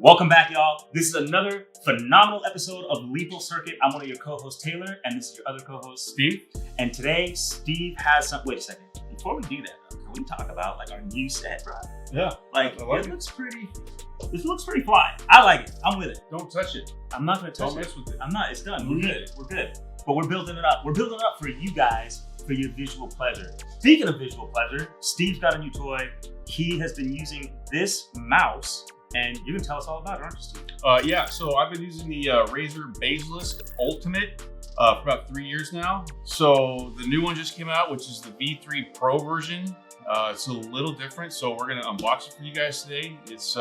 Welcome back, y'all. This is another phenomenal episode of Lethal Circuit. I'm one of your co-hosts, Taylor, and this is your other co-host, Steve. And today, Steve has some. Wait a second. Before we do that, though, can we talk about like our new set, bro? Yeah. Like it looks pretty. This looks pretty fly. I like it. I'm with it. Don't touch it. I'm not gonna touch it. Don't mess with it. I'm not. It's done. We're good. We're good. But we're building it up. We're building it up for you guys, for your visual pleasure. Speaking of visual pleasure, Steve's got a new toy. He has been using this mouse. And you can tell us all about it, aren't you, Steve? Yeah, so I've been using the Razer Basilisk Ultimate for about 3 years now. So the new one just came out, which is the V3 Pro version. It's a little different, so we're gonna unbox it for you guys today. It's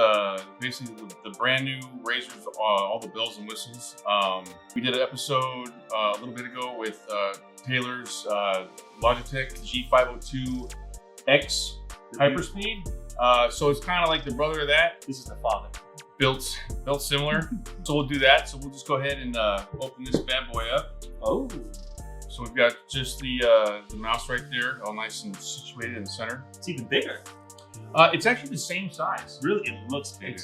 basically the brand new Razer's, all the bells and whistles. We did an episode a little bit ago with Taylor's Logitech G502X Hyperspeed. So it's kind of like the brother of that. This is the father. Built similar. So we'll do that. So we'll just go ahead and open this bad boy up. Oh. So we've got just the mouse right there, all nice and situated in the center. It's even bigger. It's actually the same size. Really, it looks bigger.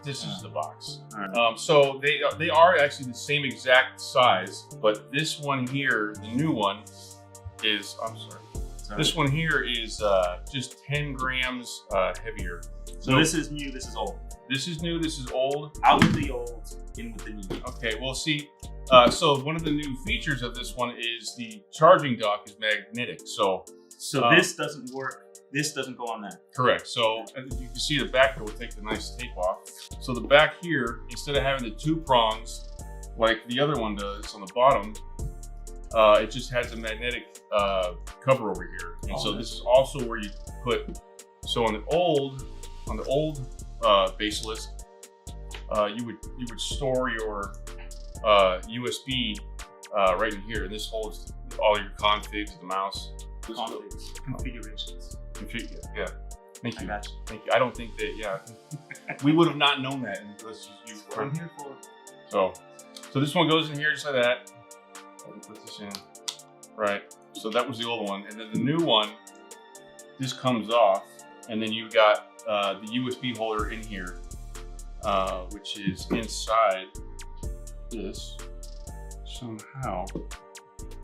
This is the box. Right. So they are actually the same exact size, but this one here, the new one, is, I'm sorry. This one here is just 10 grams heavier. So this is new, this is old. This is new, this is old. Out with the old, in with the new. Okay, well see, so one of the new features of this one is the charging dock is magnetic. So this doesn't work, this doesn't go on that. Correct, so as you can see the back here, we'll take the nice tape off. So the back here, instead of having the two prongs like the other one does on the bottom, it just has a magnetic cover over here, and so this is also where you put. So on the old Basilisk, you would store your USB right in here, and this holds all your configs of the mouse. Configurations. Yeah. Thank you. I got you. Thank you. I don't think that. Yeah, we would have not known that unless you. I'm here for it. So this one goes in here just like that. Let me put this in. Right. So that was the old one, and then the new one, this comes off, and then you've got the USB holder in here, which is inside this. Somehow,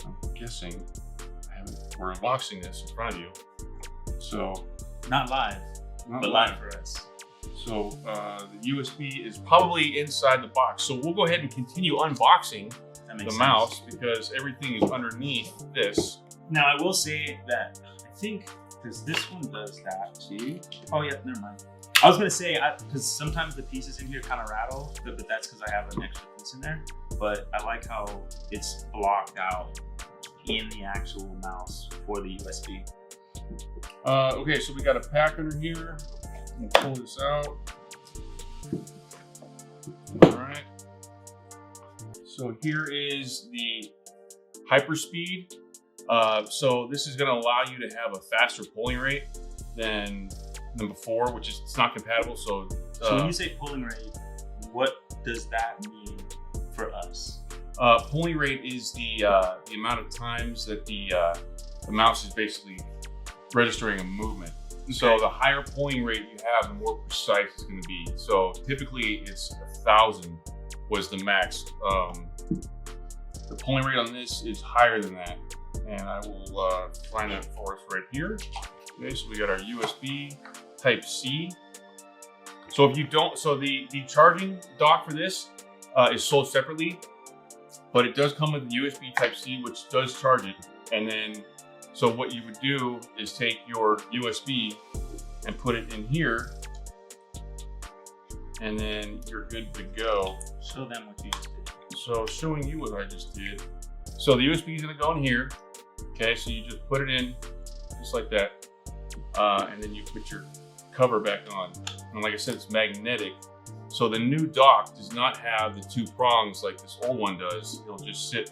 I'm guessing, we're unboxing this in front of you. So not live, but live for us. So the USB is probably inside the box. So we'll go ahead and continue unboxing the mouse because everything is underneath this. Now I will say that I think because this one does that too. Oh yeah, never mind. I was gonna say because sometimes the pieces in here kind of rattle, but that's because I have an extra piece in there. But I like how it's blocked out in the actual mouse for the USB. Okay, so we got a pack under here. We'll pull this out. All right. So here is the Hyperspeed. So this is going to allow you to have a faster pulling rate than before, which is it's not compatible. So when you say pulling rate, what does that mean for us? Pulling rate is the amount of times that the mouse is basically registering a movement. Okay. So the higher pulling rate you have, the more precise it's going to be. So typically it's 1,000 was the max. The pulling rate on this is higher than that, and I will find that for us right here. Okay, so we got our USB Type C. So if you don't, so the charging dock for this is sold separately, but it does come with the USB Type C, which does charge it. And then, so what you would do is take your USB and put it in here, and then you're good to go. Show them what you just did. So showing you what I just did. So the USB is gonna go in here. Okay, so you just put it in just like that. And then you put your cover back on. And like I said, it's magnetic. So the new dock does not have the two prongs like this old one does. It'll just sit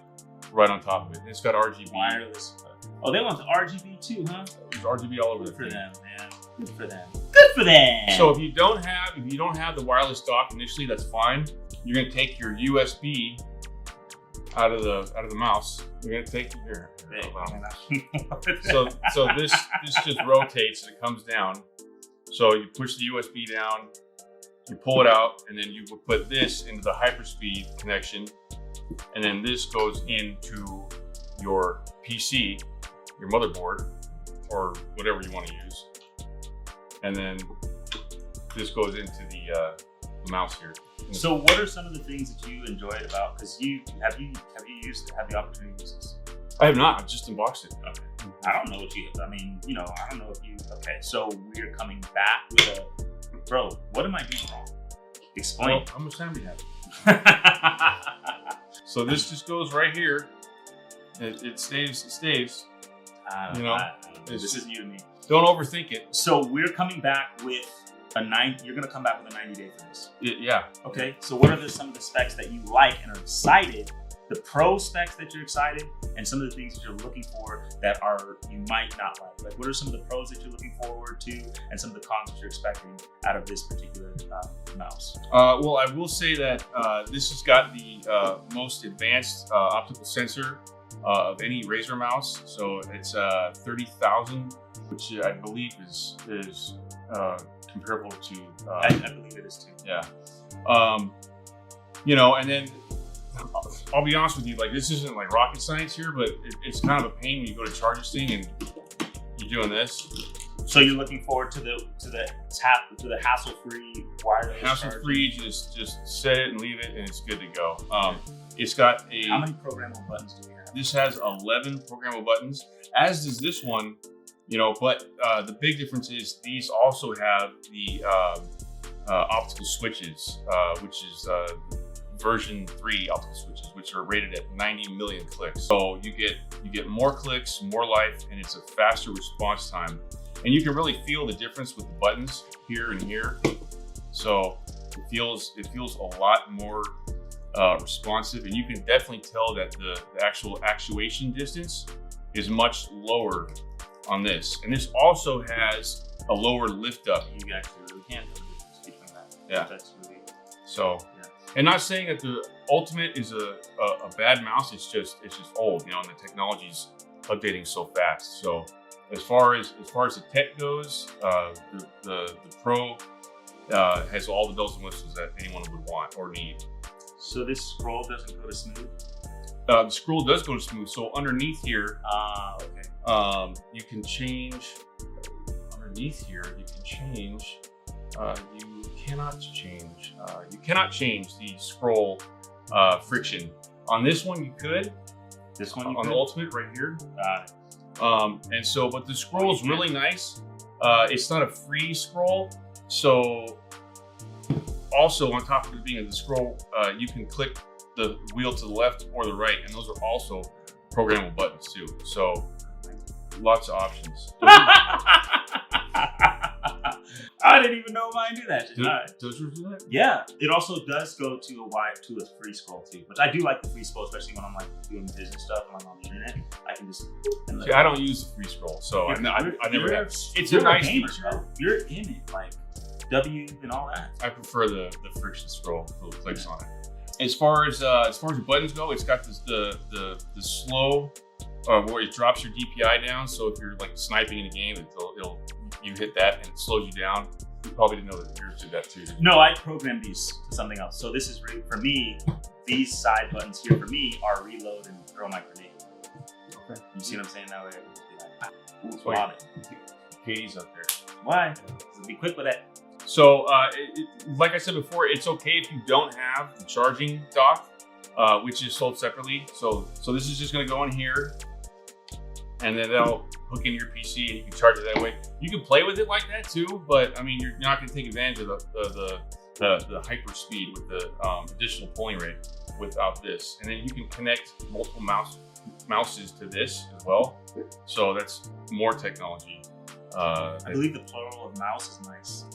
right on top of it. And it's got RGB. Wireless. Oh, they want the RGB too, huh? There's RGB all over Good the for thing. them, man. Good for them. Good for them. So if you don't have the wireless dock initially, that's fine. You're gonna take your USB out of the mouse. You're gonna take here. So this just rotates and it comes down. So you push the USB down, you pull it out, and then you would put this into the hyperspeed connection, and then this goes into your PC, your motherboard, or whatever you want to use, and then this goes into the mouse here. So what are some of the things that you enjoyed about, because have you had the opportunity to use this? I have not. I've just unboxed it. Okay. I don't know what I don't know if you, okay, so we're coming back with bro, what am I doing wrong? Explain. Well, how much time do you have? So this just goes right here. It stays. You know, this is new to me. Don't overthink it. So we're coming back with you're gonna come back with a 90-day for this. Yeah. Okay, so what are some of the specs that you like and are excited? The pro specs that you're excited, and some of the things that you're looking for that you might not like. Like, what are some of the pros that you're looking forward to, and some of the cons that you're expecting out of this particular mouse? Well, I will say that this has got the most advanced optical sensor of any Razer mouse. So it's 30,000, which I believe is comparable to. I believe it is too. Yeah. You know, and then. I'll be honest with you, like, this isn't like rocket science here, but it's kind of a pain when you go to charge this thing and you're doing this. So you're looking forward to the hassle-free wireless. Hassle-free, just set it and leave it, and it's good to go. It's got how many programmable buttons do we have? This has 11 programmable buttons, as does this one. You know, but the big difference is these also have the optical switches, which is version 3 optical switches, which are rated at 90 million clicks. So you get more clicks, more life, and it's a faster response time. And you can really feel the difference with the buttons here and here. So it feels a lot more responsive, and you can definitely tell that the actual actuation distance is much lower on this. And this also has a lower lift up. You actually really can't tell the difference between that. Yeah. That's really, so. Yeah. And not saying that the Ultimate is a bad mouse. It's just old, you know, and the technology's updating so fast. So as far as the tech goes, the Pro has all the bells and whistles that anyone would want or need. So this scroll doesn't go to smooth? The scroll does go to smooth. So underneath here, okay. You can change. Underneath here, you can change. You cannot change the scroll friction. On this one, you could. This one, on the Ultimate, right here. Got it. And so, but the scroll is really nice. It's not a free scroll. So, also on top of it being the scroll, you can click the wheel to the left or the right, and those are also programmable buttons too. So, lots of options. I didn't even know mine do that. Does yours do that? Yeah, it also does go to a free scroll too, which I do like the free scroll, especially when I'm like doing business stuff and I'm on the internet. I can just. See, I don't use the free scroll, so I never have. It's a nice feature. Bro. You're in it, like W and all that. I prefer the friction scroll, the clicks on it. As far as the buttons go, it's got the slow, where it drops your DPI down. So if you're like sniping in a game, you hit that and it slows you down. You probably didn't know that yours did that too. No, I programmed these to something else. So this is for me. These side buttons here for me are reload and throw my grenade. Okay. You see what I'm saying? That way, it's like Katie's up there. Why? Be quick with that. So, like I said before, it's okay if you don't have the charging dock, which is sold separately. So this is just going to go in here, and then that'll hook into your PC, and you can charge it that way. You can play with it like that too, but I mean, you're not going to take advantage of the hyper speed with the additional polling rate without this. And then you can connect multiple mouses to this as well. So that's more technology. I believe the plural of mouse is nice.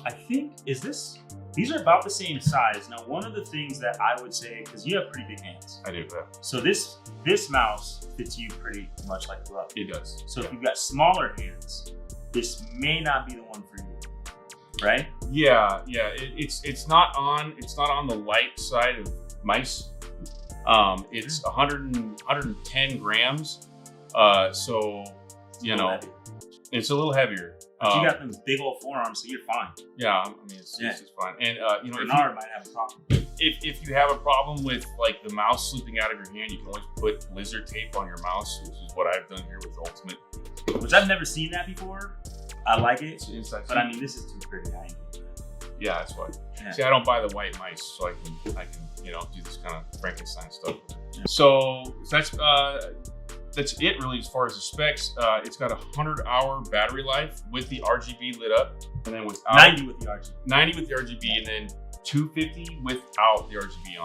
I think, these are about the same size. Now, one of the things that I would say, because you have pretty big hands. I do, yeah. So this mouse fits you pretty much like a glove. It does. So if you've got smaller hands, this may not be the one for you, right? Yeah. It's not on the light side of mice. It's 110 grams. So, you know, it's a little heavier. But you got them big old forearms, so you're fine. Yeah, I mean, it's just fine. And, you know, Bernard might have a problem. If you have a problem with like the mouse slipping out of your hand, you can always put lizard tape on your mouse, which is what I've done here with Ultimate. Which I've never seen that before. I like it, but I mean, this is too pretty. Yeah, that's why. Yeah. See, I don't buy the white mice, so I can you know, do this kind of Frankenstein stuff. Yeah. So that's it really as far as the specs. It's got a 100-hour battery life with the RGB lit up, and then without 90 with the RGB. 90 with the RGB, and then 250 without the RGB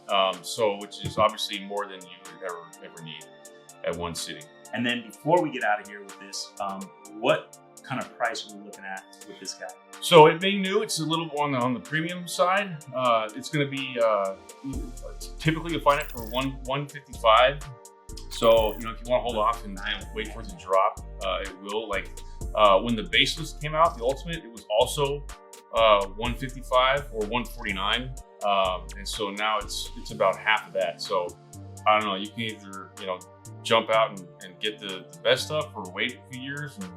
on. So which is obviously more than you would ever need at one sitting. And then before we get out of here with this, what kind of price are we looking at with this guy? So it being new, it's a little more on the premium side. It's going to be typically you'll find it for $155. So you know, if you want to hold off and wait for it to drop, it will. Like when the Basilisk came out, the Ultimate, it was also $155 or $149, and so now it's about half of that. So I don't know. You can either jump out and get the best stuff, or wait a few years and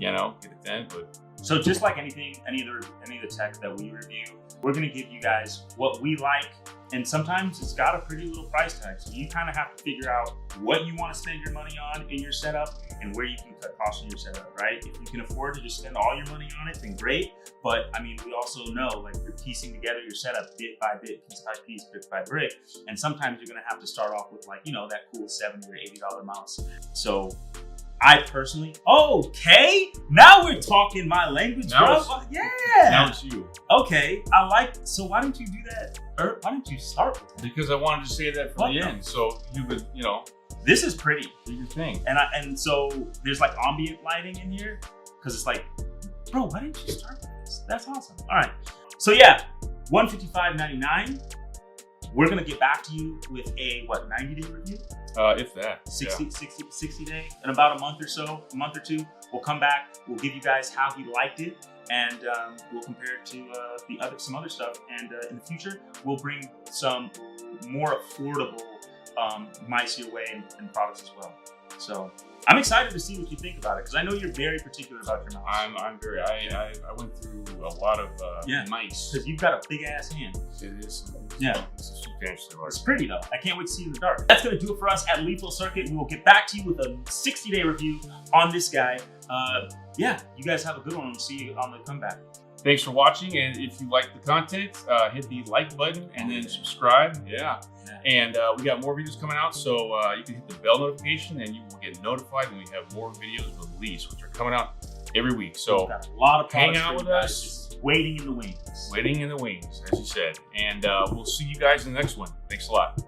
get it then. But so just like anything, any of the tech that we review, we're gonna give you guys what we like, and sometimes it's got a pretty little price tag. So you kind of have to figure out what you want to spend your money on in your setup and where you can cut costs in your setup, right? If you can afford to just spend all your money on it, then great. But I mean, we also know, like, you're piecing together your setup bit by bit, piece by piece, brick by brick, and sometimes you're gonna have to start off with, like, that cool $70 or $80 mouse. So I personally, okay, now we're talking my language, bro. Yeah. Now it's you. Okay, so why don't you do that? Or why don't you start with that? Because I wanted to say that for the end, so you would, This is pretty. Do your thing. And so there's like ambient lighting in here, because it's like, bro, why didn't you start with this? That's awesome. All right. So yeah, $155.99. We're gonna get back to you with a 90-day review? If that. 60 day, in about a month or two, we'll come back, we'll give you guys how we liked it, and we'll compare it to some other stuff. And in the future, we'll bring some more affordable mice your way and products as well. So I'm excited to see what you think about it, because I know you're very particular about your mouse. I'm very. I went through a lot of mice. Because you've got a big ass hand. It is. Yeah. It's substantially large. It's pretty though. I can't wait to see you in the dark. That's gonna do it for us at Lethal Circuit. We will get back to you with a 60-day review on this guy. Yeah, you guys have a good one. We'll see you on the comeback. Thanks for watching, and if you like the content, hit the like button and then subscribe. Yeah. And we got more videos coming out, so you can hit the bell notification and you will get notified when we have more videos released, which are coming out every week. So we've got a lot of hang out with us. Just waiting in the wings. Waiting in the wings, as you said. And we'll see you guys in the next one. Thanks a lot.